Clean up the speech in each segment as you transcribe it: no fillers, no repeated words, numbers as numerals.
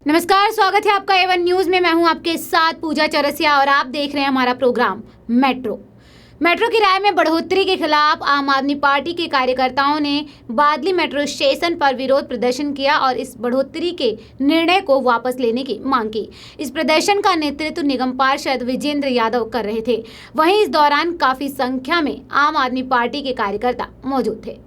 नमस्कार, स्वागत है आपका A1 न्यूज में। मैं हूं आपके साथ पूजा चौरसिया और आप देख रहे हैं हमारा प्रोग्राम मेट्रो किराए में बढ़ोतरी के खिलाफ आम आदमी पार्टी के कार्यकर्ताओं ने बादली मेट्रो स्टेशन पर विरोध प्रदर्शन किया और इस बढ़ोतरी के निर्णय को वापस लेने की मांग की। इस प्रदर्शन का नेतृत्व निगम पार्षद विजेंद्र यादव कर रहे थे। वहीं इस दौरान काफी संख्या में आम आदमी पार्टी के कार्यकर्ता मौजूद थे।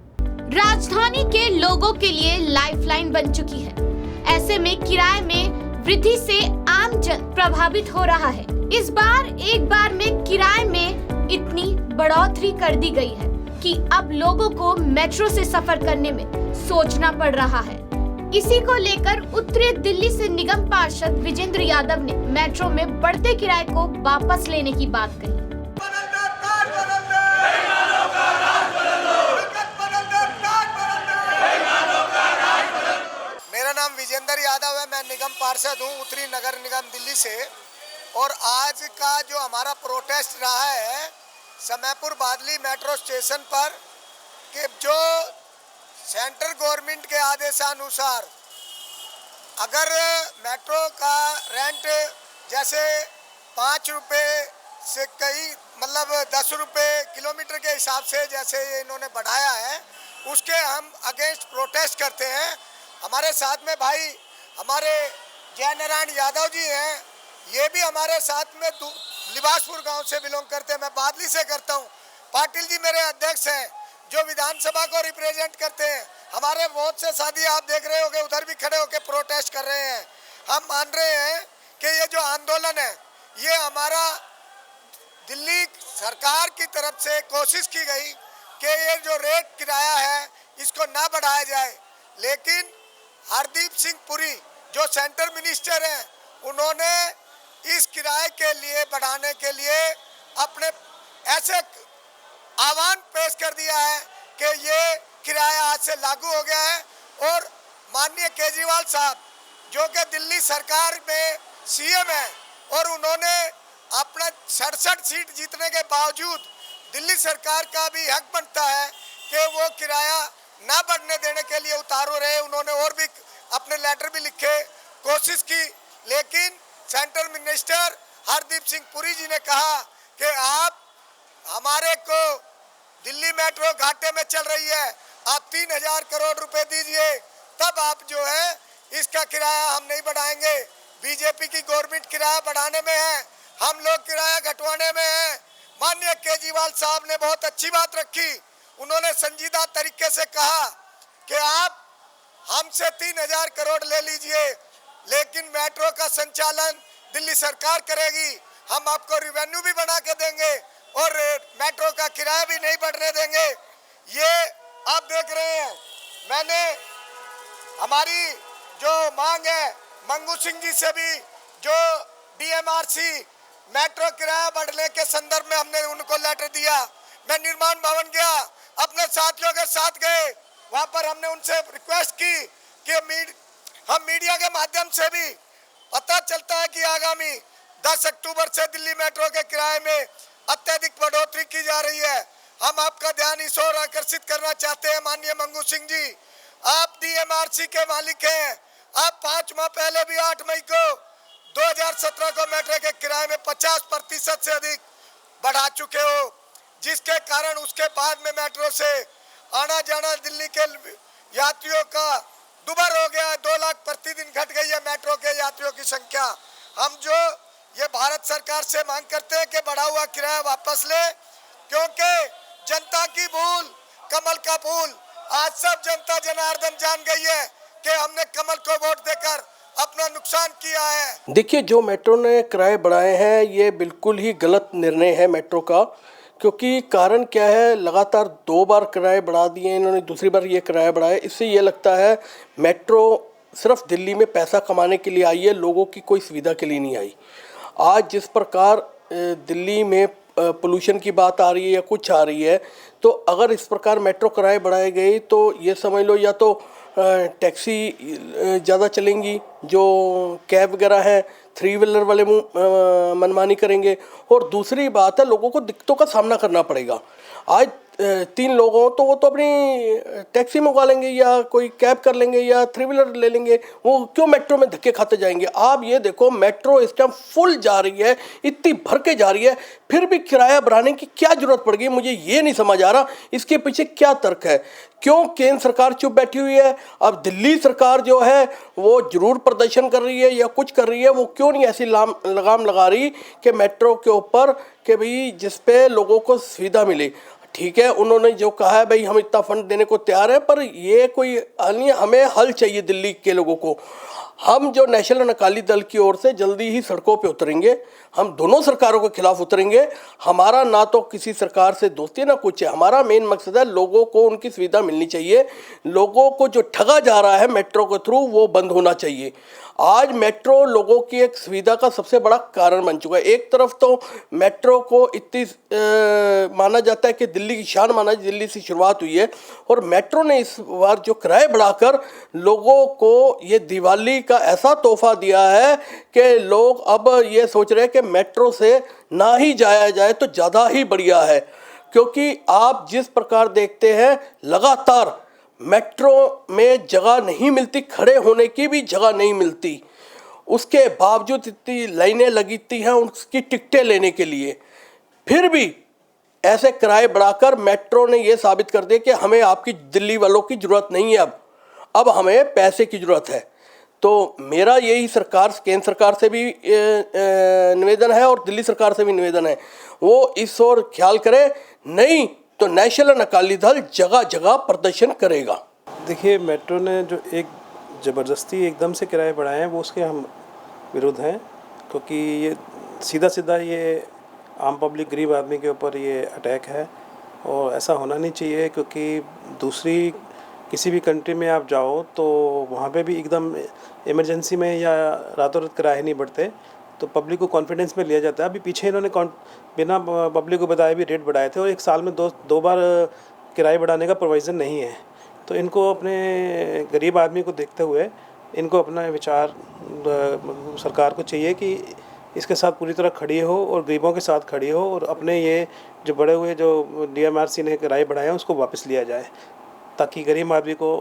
राजधानी के लोगों के लिए लाइफलाइन बन चुकी है। ऐसे में किराए में वृद्धि से आम जन प्रभावित हो रहा है। इस बार एक बार में किराए में इतनी बढ़ोतरी कर दी गई है कि अब लोगों को मेट्रो से सफर करने में सोचना पड़ रहा है। इसी को लेकर उत्तरी दिल्ली से निगम पार्षद विजेंद्र यादव ने मेट्रो में बढ़ते किराए को वापस लेने की बात कही। मेरा नाम विजेंद्र यादव है। मैं निगम पार्षद हूँ उत्तरी नगर निगम दिल्ली से। और आज का जो हमारा प्रोटेस्ट रहा है समयपुर बादली मेट्रो स्टेशन पर कि जो सेंट्रल गवर्नमेंट के आदेशानुसार अगर मेट्रो का रेंट जैसे 5 रुपये से कई मतलब 10 रुपये किलोमीटर के हिसाब से जैसे इन्होंने बढ़ाया है, उसके हम अगेंस्ट प्रोटेस्ट करते हैं। हमारे साथ में भाई हमारे जय नारायण यादव जी हैं, ये भी हमारे साथ में लिबासपुर गांव से बिलोंग करते हैं। मैं बादली से करता हूं। पाटिल जी मेरे अध्यक्ष हैं जो विधानसभा को रिप्रेजेंट करते हैं। हमारे बहुत से साथी आप देख रहे होंगे उधर भी खड़े होकर प्रोटेस्ट कर रहे हैं। हम मान रहे हैं कि ये जो आंदोलन है ये हमारा दिल्ली सरकार की तरफ से कोशिश की गई कि ये जो रेट किराया है इसको ना बढ़ाया जाए, लेकिन हरदीप सिंह पुरी जो सेंटर मिनिस्टर हैं उन्होंने इस किराए के लिए बढ़ाने के लिए अपने ऐसे आह्वान पेश कर दिया है कि ये किराया आज से लागू हो गया है। और माननीय केजरीवाल साहब जो कि दिल्ली सरकार में सीएम है और उन्होंने अपना 67 सीट जीतने के बावजूद दिल्ली सरकार का भी हक बनता है कि वो किराया ना बढ़ने देने के लिए उतारू रहे। उन्होंने और भी अपने लेटर भी लिखे, कोशिश की, लेकिन सेंट्रल मिनिस्टर हरदीप सिंह पुरी जी ने कहा कि आप हमारे को दिल्ली मेट्रो घाटे में चल रही है, आप 3000 करोड़ रुपए दीजिए तब आप जो है इसका किराया हम नहीं बढ़ाएंगे। बीजेपी की गवर्नमेंट किराया बढ़ाने में है, हम लोग किराया घटवाने में है। माननीय केजरीवाल साहब ने बहुत अच्छी बात रखी। उन्होंने संजीदा तरीके से कहा कि आप हमसे 3000 करोड़ ले लीजिए, लेकिन मेट्रो का संचालन दिल्ली सरकार करेगी, हम आपको रिवेन्यू भी बना के देंगे और मेट्रो का किराया भी नहीं बढ़ने देंगे। ये आप देख रहे हैं। मैंने हमारी जो मांग है मंगू सिंह जी से भी, जो डीएमआरसी मेट्रो किराया बढ़ने के संदर्भ में हमने उनको लेटर दिया। मैं निर्माण भवन गया, अपने साथियों के साथ गए, वहां पर हमने उनसे रिक्वेस्ट की कि हम मीडिया के माध्यम से भी पता चलता है कि आगामी 10 अक्टूबर से दिल्ली मेट्रो के किराए में अत्यधिक बढ़ोतरी की जा रही है। हम आपका ध्यान इस ओर आकर्षित करना चाहते हैं। माननीय मंगू सिंह जी, आप डीएमआरसी के मालिक हैं। आप 5 माह पहले भी 8 मई को 2017 को मेट्रो के किराए में 50% से अधिक बढ़ा चुके हो, जिसके कारण उसके बाद में मेट्रो से आना जाना दिल्ली के यात्रियों का दुबार हो गया है। 2 लाख प्रतिदिन घट गई है मेट्रो के यात्रियों की संख्या। हम जो ये भारत सरकार से मांग करते हैं कि बढ़ा हुआ किराया वापस ले, क्योंकि जनता की भूल कमल का फूल। आज सब जनता जनार्दन जान गई है कि हमने कमल को वोट देकर अपना नुकसान किया है। देखिए, जो मेट्रो ने किराए बढ़ाए हैं ये बिल्कुल ही गलत निर्णय है मेट्रो का, क्योंकि कारण क्या है, लगातार 2 बार किराए बढ़ा दिए इन्होंने, दूसरी बार ये किराया बढ़ाया। इससे ये लगता है मेट्रो सिर्फ दिल्ली में पैसा कमाने के लिए आई है, लोगों की कोई सुविधा के लिए नहीं आई। आज जिस प्रकार दिल्ली में पोल्यूशन की बात आ रही है या कुछ आ रही है, तो अगर इस प्रकार मेट्रो किराए बढ़ाए गए तो ये समझ लो या तो टैक्सी ज़्यादा चलेंगी, जो कैब वगैरह हैं 3 व्हीलर वाले मनमानी करेंगे, और दूसरी बात है लोगों को दिक्कतों का सामना करना पड़ेगा। आज तीन लोग हों तो वो तो अपनी टैक्सी मंगवा लेंगे या कोई कैब कर लेंगे या थ्री व्हीलर ले लेंगे, वो क्यों मेट्रो में धक्के खाते जाएंगे। आप ये देखो मेट्रो इस टाइम फुल जा रही है, इतनी भर के जा रही है, फिर भी किराया बढ़ाने की क्या जरूरत पड़ गई, मुझे ये नहीं समझ आ रहा इसके पीछे क्या तर्क है। क्यों केंद्र सरकार चुप बैठी हुई है। अब दिल्ली सरकार जो है वो जरूर प्रदर्शन कर रही है या कुछ कर रही है, वो क्यों नहीं ऐसी लगाम लगा रही कि मेट्रो के ऊपर कि भाई जिस पे लोगों को सुविधा मिले। ठीक है, उन्होंने जो कहा है भाई हम इतना फंड देने को तैयार है, पर ये कोई हल नहीं, हमें हल चाहिए दिल्ली के लोगों को। हम जो नेशनल अकाली दल की ओर से जल्दी ही सड़कों पे उतरेंगे, हम दोनों सरकारों के खिलाफ उतरेंगे। हमारा ना तो किसी सरकार से दोस्ती ना कुछ है, हमारा मेन मकसद है लोगों को उनकी सुविधा मिलनी चाहिए। लोगों को जो ठगा जा रहा है मेट्रो के थ्रू वो बंद होना चाहिए। आज मेट्रो लोगों की एक सुविधा का सबसे बड़ा कारण बन चुका है। एक तरफ तो मेट्रो को इतनी माना जाता है कि दिल्ली की शान माना, दिल्ली से शुरुआत हुई है, और मेट्रो ने इस बार जो किराए बढ़ाकर लोगों को ये दिवाली का ऐसा तोहफा दिया है कि लोग अब ये सोच रहे हैं कि मेट्रो से ना ही जाया जाए तो ज़्यादा ही बढ़िया है। क्योंकि आप जिस प्रकार देखते हैं लगातार मेट्रो में जगह नहीं मिलती, खड़े होने की भी जगह नहीं मिलती, उसके बावजूद इतनी लाइनें लगती हैं उसकी टिकटें लेने के लिए, फिर भी ऐसे किराए बढ़ाकर मेट्रो ने ये साबित कर दिया कि हमें आपकी दिल्ली वालों की ज़रूरत नहीं है, अब हमें पैसे की ज़रूरत है। तो मेरा यही केंद्र सरकार से भी निवेदन है और दिल्ली सरकार से भी निवेदन है, वो इस ओर ख्याल करे, नहीं तो नेशनल अकाली दल जगह जगह प्रदर्शन करेगा। देखिए, मेट्रो ने जो एक ज़बरदस्ती एकदम से किराए बढ़ाए हैं वो उसके हम विरुद्ध हैं, क्योंकि ये सीधा ये आम पब्लिक गरीब आदमी के ऊपर ये अटैक है और ऐसा होना नहीं चाहिए। क्योंकि दूसरी किसी भी कंट्री में आप जाओ तो वहाँ पे भी एकदम इमरजेंसी में या रातों रात किराए नहीं बढ़ते, तो पब्लिक को कॉन्फिडेंस में लिया जाता है। अभी पीछे इन्होंने बिना पब्लिक को बताए भी रेट बढ़ाए थे और एक साल में दो बार किराए बढ़ाने का प्रोविज़न नहीं है। तो इनको अपने गरीब आदमी को देखते हुए इनको अपना विचार सरकार को चाहिए कि इसके साथ पूरी तरह खड़ी हो और गरीबों के साथ खड़ी हो और अपने ये जो बड़े हुए जो DMRC ने किराए बढ़ाए हैं उसको वापस लिया जाए, ताकि गरीब आदमी को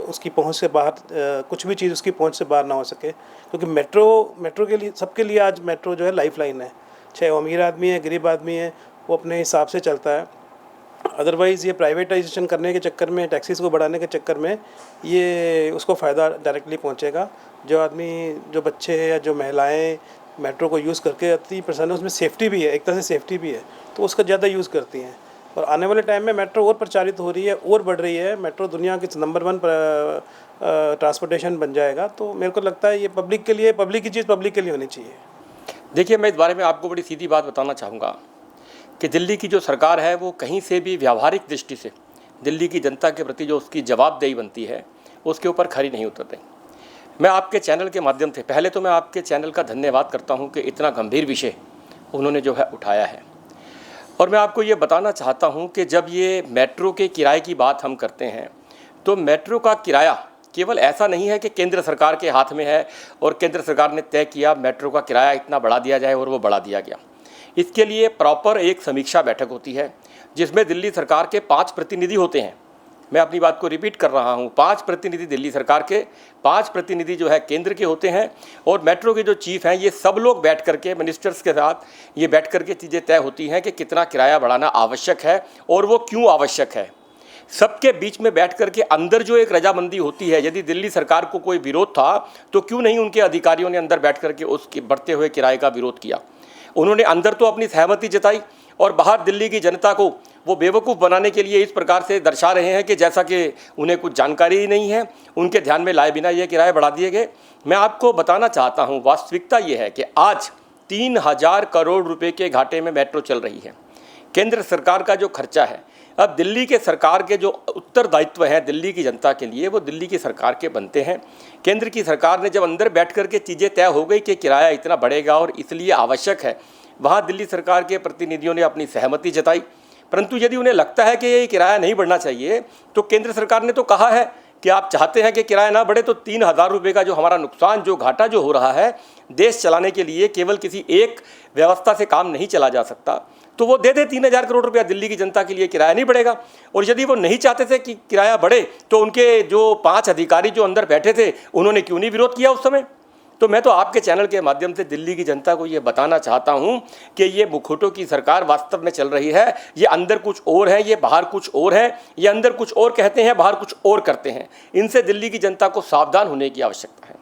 उसकी पहुंच से बाहर कुछ भी चीज़ उसकी पहुंच से बाहर ना हो सके। क्योंकि मेट्रो के लिए सबके लिए आज मेट्रो जो है लाइफ लाइन है, चाहे वो अमीर आदमी है गरीब आदमी है, वो अपने हिसाब से चलता है। अदरवाइज़ ये प्राइवेटाइजेशन करने के चक्कर में, टैक्सीज़ को बढ़ाने के चक्कर में ये उसको फ़ायदा डायरेक्टली पहुँचेगा। जो आदमी, जो बच्चे या जो महिलाएँ मेट्रो को यूज़ करके अति प्रसन्न है, उसमें सेफ्टी भी है, एक तरह से सेफ्टी भी है, तो उसका ज़्यादा यूज़ करती हैं। और आने वाले टाइम में मेट्रो और प्रचारित हो रही है और बढ़ रही है, मेट्रो दुनिया के नंबर 1 ट्रांसपोर्टेशन बन जाएगा। तो मेरे को लगता है ये पब्लिक के लिए, पब्लिक की चीज़ पब्लिक के लिए होनी चाहिए। देखिए, मैं इस बारे में आपको बड़ी सीधी बात बताना चाहूँगा कि दिल्ली की जो सरकार है वो कहीं से भी व्यावहारिक दृष्टि से दिल्ली की जनता के प्रति जो उसकी जवाबदेही बनती है उसके ऊपर खरी नहीं उतरते। मैं आपके चैनल के माध्यम से, पहले तो मैं आपके चैनल का धन्यवाद करता हूं कि इतना गंभीर विषय उन्होंने जो है उठाया है। और मैं आपको ये बताना चाहता हूं कि जब ये मेट्रो के किराए की बात हम करते हैं तो मेट्रो का किराया केवल ऐसा नहीं है कि केंद्र सरकार के हाथ में है और केंद्र सरकार ने तय किया मेट्रो का किराया इतना बढ़ा दिया जाए और वो बढ़ा दिया गया। इसके लिए प्रॉपर एक समीक्षा बैठक होती है जिसमें दिल्ली सरकार के 5 प्रतिनिधि होते हैं। मैं अपनी बात को रिपीट कर रहा हूँ, 5 प्रतिनिधि दिल्ली सरकार के, 5 प्रतिनिधि जो है केंद्र के होते हैं, और मेट्रो के जो चीफ हैं ये सब लोग बैठ करके मिनिस्टर्स के साथ ये बैठ करके चीज़ें तय होती हैं कि कितना किराया बढ़ाना आवश्यक है और वो क्यों आवश्यक है। सबके बीच में बैठ करके अंदर जो एक रजामंदी होती है, यदि दिल्ली सरकार को कोई विरोध था तो क्यों नहीं उनके अधिकारियों ने अंदर बैठ करके उसके बढ़ते हुए किराए का विरोध किया। उन्होंने अंदर तो अपनी सहमति जताई और बाहर दिल्ली की जनता को वो बेवकूफ़ बनाने के लिए इस प्रकार से दर्शा रहे हैं कि जैसा कि उन्हें कुछ जानकारी ही नहीं है, उनके ध्यान में लाए बिना ये किराए बढ़ा दिए गए। मैं आपको बताना चाहता हूँ, वास्तविकता ये है कि आज 3000 करोड़ रुपए के घाटे में मेट्रो चल रही है। केंद्र सरकार का जो खर्चा है, अब दिल्ली के सरकार के जो उत्तरदायित्व हैं दिल्ली की जनता के लिए, वो दिल्ली की सरकार के बनते हैं। केंद्र की सरकार ने जब अंदर बैठ कर के चीज़ें तय हो गई कि किराया इतना बढ़ेगा और इसलिए आवश्यक है, वहाँ दिल्ली सरकार के प्रतिनिधियों ने अपनी सहमति जताई। परंतु यदि उन्हें लगता है कि ये किराया नहीं बढ़ना चाहिए तो केंद्र सरकार ने तो कहा है कि आप चाहते हैं कि किराया ना बढ़े तो 3,000 रुपये का जो हमारा नुकसान, जो घाटा जो हो रहा है, देश चलाने के लिए केवल किसी एक व्यवस्था से काम नहीं चला जा सकता, तो वो दे दे 3,000 करोड़ रुपया दिल्ली की जनता के लिए, किराया नहीं बढ़ेगा। और यदि वो नहीं चाहते थे कि किराया बढ़े तो उनके जो 5 अधिकारी जो अंदर बैठे थे उन्होंने क्यों नहीं विरोध किया उस समय? तो मैं तो आपके चैनल के माध्यम से दिल्ली की जनता को ये बताना चाहता हूँ कि ये मुखौटों की सरकार वास्तव में चल रही है। ये अंदर कुछ और है, ये बाहर कुछ और है, ये अंदर कुछ और कहते हैं, बाहर कुछ और करते हैं। इनसे दिल्ली की जनता को सावधान होने की आवश्यकता है।